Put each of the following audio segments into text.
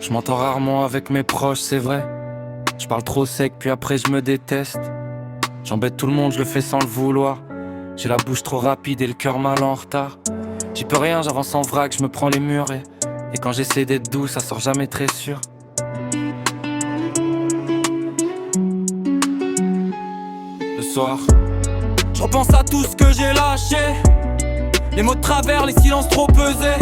Je m'entends rarement avec mes proches, c'est vrai. Je parle trop sec, puis après je me déteste. J'embête tout le monde, je le fais sans le vouloir. J'ai la bouche trop rapide et le cœur mal en retard. J'y peux rien, j'avance en vrac, je me prends les murs et quand j'essaie d'être doux, ça sort jamais très sûr. Le soir, je repense à tout ce que j'ai lâché. Les mots de travers, les silences trop pesés.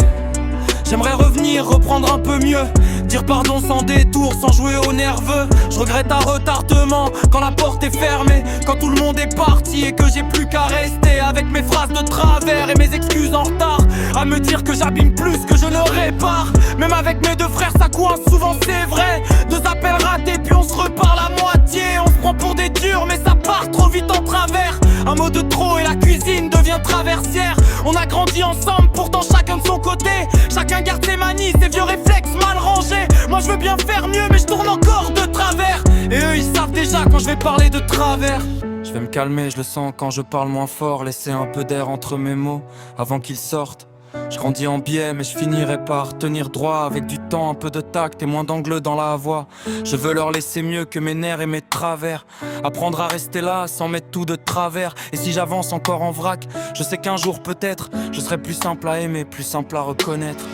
J'aimerais revenir, reprendre un peu mieux. Dire pardon sans détour, sans jouer au nerveux. Je regrette un retardement quand la porte est fermée, quand tout le monde est parti et que j'ai plus qu'à rester avec mes phrases de travers et mes excuses en retard. À me dire que j'abîme plus que je ne répare. Même avec mes deux frères ça coince souvent, c'est vrai. Deux appels ratés puis on se reparle à moitié. On se prend pour des durs mais ça part trop vite en travers. Un mot de trop et la cuisine devient traversière. On a grandi ensemble pourtant chacun de son côté. Chacun garde ses manies, ses vieux réflexes mal rangés. Moi je veux bien faire mieux mais je tourne encore de travers. Et eux ils savent déjà quand je vais parler de travers. Je vais me calmer, je le sens quand je parle moins fort. Laisser un peu d'air entre mes mots avant qu'ils sortent. Je grandis en biais mais je finirai par tenir droit. Avec du temps, un peu de tact et moins d'angle dans la voix. Je veux leur laisser mieux que mes nerfs et mes travers. Apprendre à rester là sans mettre tout de travers. Et si j'avance encore en vrac, je sais qu'un jour peut-être je serai plus simple à aimer, plus simple à reconnaître.